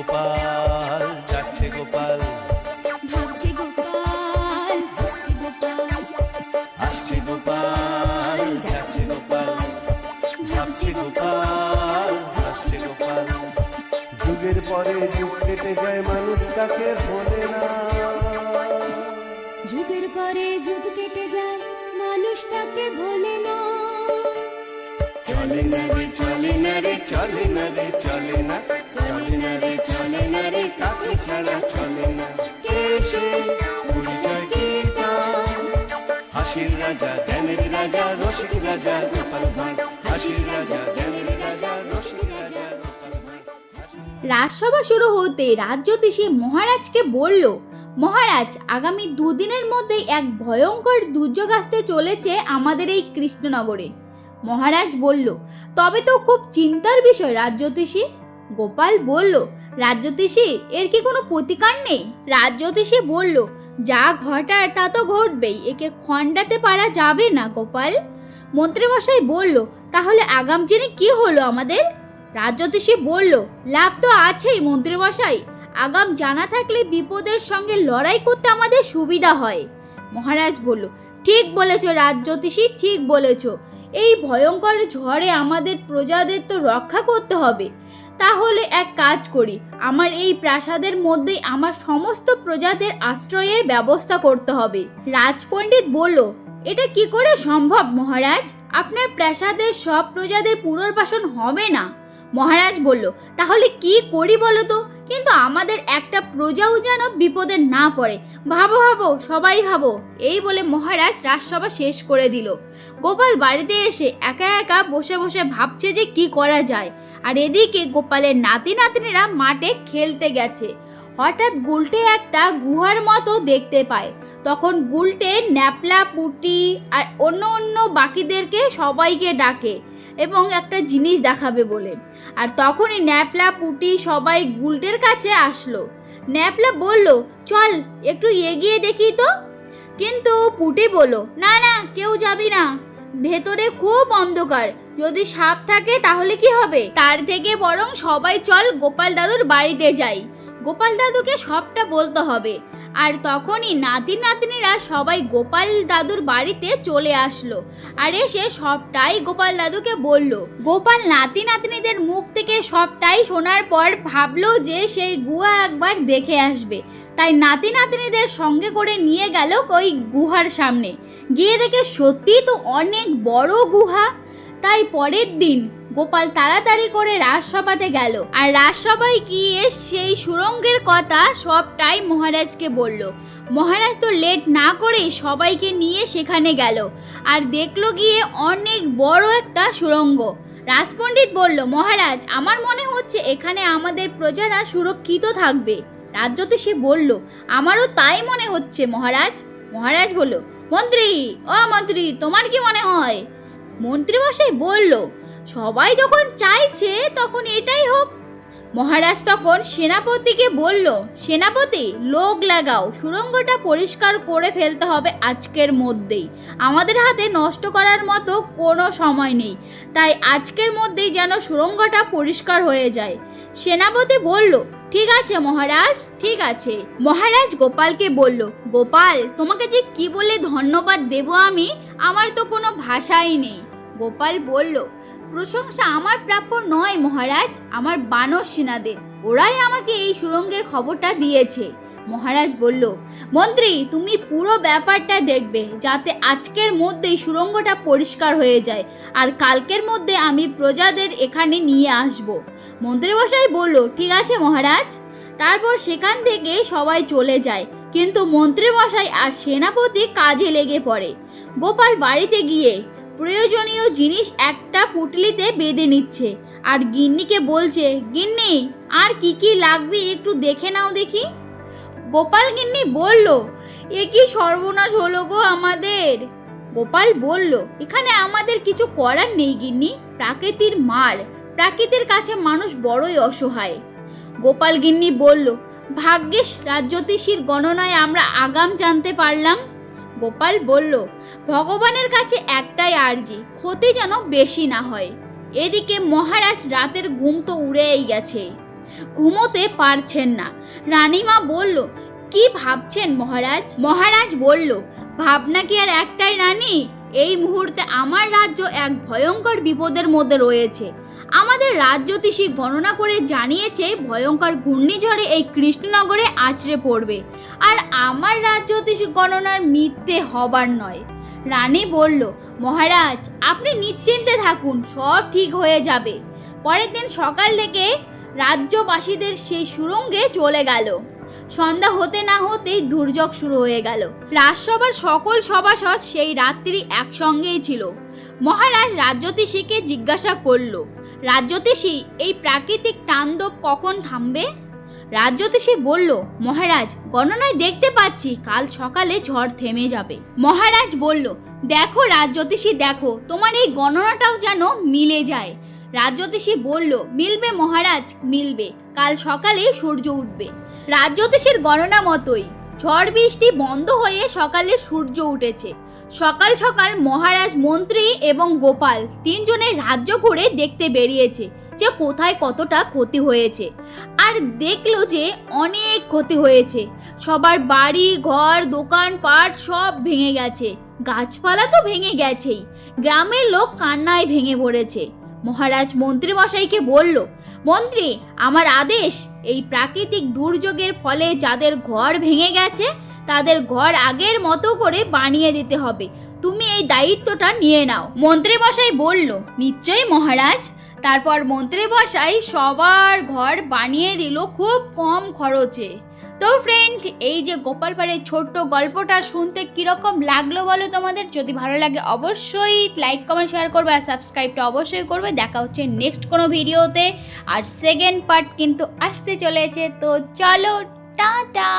গোপাল, যাচ্ছে গোপাল, ভাবছে গোপাল, হাসছে গোপাল, আসছে গোপাল, যাচ্ছে গোপাল, ভাবছে গোপাল, হাসছে গোপাল। যুগের পরে যুগ কেটে যায়, মানুষ তাকে ভোলে না। যুগের পরে যুগ কেটে যায়, মানুষ তাকে ভোলে না। চলে না রে, চলে না রে, চলে না রে, চলে না, চলে না রে, চলে না রে, কাকে ছাড়া চলে না। কে সে? পরিচয় কি তার? হাসির রাজা, জ্ঞানের রাজা, রসিক রাজা গোপাল ভাঁড়। হাসির রাজা, জ্ঞানের রাজা, রসিক রাজা গোপাল ভাঁড়। রাজসভা শুরু হতে রাজজ্যোতিষী মহারাজকে বলল, মহারাজ, আগামী দুদিনের মধ্যেই এক ভয়ঙ্কর দুর্যোগ আসতে চলেছে আমাদের এই কৃষ্ণনগরে। মহারাজ বলল, তবে তো খুব চিন্তার বিষয় রাজজ্যোতিষী। গোপাল বলল, রাজজ্যোতিষী, এর কি কোনো প্রতিকার নেই? রাজজ্যোতিষী বলল, যা ঘটার তা তো ঘটবেই, একে খণ্ডাতে পারা যাবে না গোপাল। মন্ত্রীমশাই বলল, তাহলে আগাম জেনে কি হলো আমাদের? রাজজ্যোতিষী বলল, লাভ তো আছেই মন্ত্রীমশাই, আগাম জানা থাকলে বিপদের সঙ্গে লড়াই করতে আমাদের সুবিধা হয়। মহারাজ বলল, ঠিক বলেছ রাজজ্যোতিষী, ঠিক বলেছ। এই ভয়ঙ্কর ঝড়ে আমাদের প্রজাদের তো রক্ষা করতে হবে। তাহলে এক কাজ করি, আমার এই প্রাসাদের মধ্যেই আমার সমস্ত প্রজাদের আশ্রয়ের ব্যবস্থা করতে হবে। রাজপণ্ডিত বলল, এটা কি করে সম্ভব মহারাজ? আপনার প্রাসাদের সব প্রজাদের পুনর্বাসন হবে না। মহারাজ বলল, তাহলে কি করি বলো তো? কিন্তু আমাদের একটা প্রজাও যেন বিপদে না পড়ে। ভাবো ভাবো, সবাই ভাবো। এই বলে মহারাজ রাজসভা শেষ করে দিল। গোপাল বাড়িতে এসে একা একা বসে বসে ভাবছে যে কি করা যায়। আর এদিকে গোপালের নাতি নাতনিরা মাঠে খেলতে গেছে। হঠাৎ গুলটে একটা গুহার মতো দেখতে পায়। তখন গুলটে ন্যাপলা, পুটি আর অন্য অন্য বাকিদেরকে সবাইকে ডাকে এবং একটা জিনিস দেখাবে বলে। আর তখনই ন্যাপলা, পুটি সবাই গুলটের কাছে আসলো। ন্যাপলা বলল, চল একটু এগিয়ে দেখি তো। কিন্তু পুটি বলল, না না, কেউ যাবি না, ভেতরে খুব অন্ধকার, যদি সাপ থাকে তাহলে কি হবে? তার থেকে বরং সবাই চল গোপাল দাদুর বাড়িতে যাই, গোপাল দাদুকে সবটা বলতে হবে। আর তখনই নাতি নাতনিরা সবাই গোপাল দাদুর বাড়িতে চলে আসলো আর এসে সবটাই গোপাল দাদুকে বলল। গোপাল নাতি নাতনিদের মুখ থেকে সবটাই শোনার পর ভাবলো যে সেই গুহা একবার দেখে আসবে। তাই নাতি নাতনিদের সঙ্গে করে নিয়ে গেল ওই গুহার সামনে। গিয়ে দেখে সত্যি তো অনেক বড় গুহা। তাই পরের দিন গোপাল তাড়াতাড়ি করে রাজসভাতে গেল আর রাজসভায় গিয়ে সেই সুড়ঙ্গের কথা সবটাই মহারাজকে বলল। মহারাজ তো লেট না করে সবাইকে নিয়ে সেখানে গেল আর দেখলো গিয়ে অনেক বড় একটা সুড়ঙ্গ। রাজপণ্ডিত বলল, মহারাজ, আমার মনে হচ্ছে এখানে আমাদের প্রজারা সুরক্ষিত থাকবে। রাজজ্যোতিষী বলল, আমারও তাই মনে হচ্ছে মহারাজ। মহারাজ বলল, মন্ত্রী, ও মন্ত্রী, তোমার কি মনে হয়? মন্ত্রীমশাই বলল, সবাই যখন চাইছে তখন এটাই হোক। মহারাজ তখন সেনাপতিকে বলল, সেনাপতি, লোক লাগাও, সুড়ঙ্গটা পরিষ্কার করে ফেলতে হবে আজকের মধ্যেই। আমাদের হাতে নষ্ট করার মতো কোনো সময় নেই, তাই আজকের মধ্যেই যেন সুড়ঙ্গটা পরিষ্কার হয়ে যায়। সেনাপতি বলল, ঠিক আছে মহারাজ, ঠিক আছে। মহারাজ গোপালকে বলল, গোপাল, তোমাকে যে কি বলে ধন্যবাদ দেব আমি, আমার তো কোনো ভাষাই নেই। গোপাল বলল, প্রশংসা আমার প্রাপ্য নয় মহারাজ, আমার বানর সেনাদের, ওরাই আমাকে এই সুড়ঙ্গের খবরটা দিয়েছে। মহারাজ বলল, মন্ত্রী, তুমি পুরো ব্যাপারটা দেখবে যাতে আজকের মধ্যেই সুড়ঙ্গটা পরিষ্কার হয়ে যায় আর কালকের মধ্যে আমি প্রজাদের এখানে নিয়ে আসব। মন্ত্রীমশাই বলল, ঠিক আছে মহারাজ। তারপর সেখান থেকে সবাই চলে যায়, কিন্তু মন্ত্রীমশাই আর সেনাপতি কাজে লেগে পড়ে। গোপাল বাড়িতে গিয়ে প্রয়োজনীয় জিনিস একটা পুটলিতে বেঁধে নিচ্ছে আর গিন্নিকে বলছে, গিন্নি, আর কি কি লাগবে একটু দেখে নাও দেখি। গোপাল গিন্নি বলল, এ কি সর্বনাশ হলো গো আমাদের। গোপাল বলল, এখানে আমাদের কিছু করার নেই গিন্নি, প্রাকৃতির মার, প্রাকৃতির কাছে মানুষ বড়ই অসহায়। গোপাল গিন্নি বলল, ভাগ্যিস রাজজ্যোতিষীর গণনায় আমরা আগাম জানতে পারলাম। গোপাল বলল, ভগবানের কাছে একটাই আর্জি, ক্ষতি যেন বেশি না হয়। এদিকে মহারাজ রাতের ঘুম তো উড়েই গেছে। ঘুমোতে পারছেন না। রানীমা বলল, কি ভাবছেন মহারাজ? মহারাজ বলল, ভাবনা কি আর একটাই রানী? এই মুহূর্তে আমার রাজ্য এক ভয়ঙ্কর বিপদের মধ্যে রয়েছে। আমাদের রাজ্যতীশী গণনা করে জানিয়েছে ভয়ঙ্কর ঘূর্ণিঝড়ে এই কৃষ্ণনগরে আছড়ে পড়বে, আর আমার রাজ্যতীশী গণনার মিথ্যে হবার নয়। রানী বলল, মহারাজ আপনি নিশ্চিন্তে থাকুন, সব ঠিক হয়ে যাবে। পরের দিন সকাল থেকে রাজ্যবাসীদের সেই সুড়ঙ্গে চলে গেল। সন্ধ্যা হতে না হতেই দুর্যোগ শুরু হয়ে গেল। রাজসভার সকল সভাসদ সেই রাত্রি একসঙ্গেই ছিল। মহারাজ রাজ্যতীশীকে জিজ্ঞাসা করল, রাজ্যতীশী, এই প্রাকৃতিক তাণ্ডব কখন থামবে? রাজ্যতীশী বলল, মহারাজ গণনায় দেখতে পাচ্ছি কাল সকালে ঝড় থেমে যাবে। মহারাজ বলল, দেখো রাজ্যতীশী, দেখো তোমার এই গণনাটাও যেন মিলে যায়। রাজ্যতীশী বলল, মিলবে মহারাজ, মিলবে। কাল সকালে সূর্য উঠবে। রাজ্যতীশীর গণনা মতোই ঝড় বৃষ্টি বন্ধ হয়ে সকালে সূর্য উঠেছে। সকাল সকাল মহারাজ, মন্ত্রী এবং গোপাল তিনজনের রাজ্য ঘুরে দেখতে বেরিয়েছে যে কোথায় কতটা ক্ষতি হয়েছে। আর দেখলো যে অনেক ক্ষতি হয়েছে। সবার বাড়ি ঘর দোকানপাট সব ভেঙে গেছে। গাছপালা তো ভেঙে গেছেই, গ্রামের লোক কান্নায় ভেঙে পড়েছে। মহারাজ মন্ত্রী মশাইকে বলল, মন্ত্রী, আমার আদেশ, এই প্রাকৃতিক দুর্যোগের ফলে যাদের ঘর ভেঙে গেছে তাদের ঘর আগের মতো করে বানিয়ে দিতে হবে। তুমি এই দায়িত্বটা নিয়ে নাও। মন্ত্রী মশাই বলল, নিশ্চয়ই মহারাজ। তারপর মন্ত্রী মশাই সবার ঘর বানিয়ে দিল খুব কম খরচে। তো ফ্রেন্ড, এই যে গোপাল ভাঁড়ের ছোট্ট গল্পটা শুনতে কিরকম লাগলো বলো তোমাদের? যদি ভালো লাগে অবশ্যই লাইক কমেন্ট শেয়ার করবে, আর সাবস্ক্রাইবটা অবশ্যই করবে। দেখা হচ্ছে নেক্সট কোনো ভিডিওতে, আর সেকেন্ড পার্ট কিন্তু আসতে চলেছে। তো চলো, টাটা।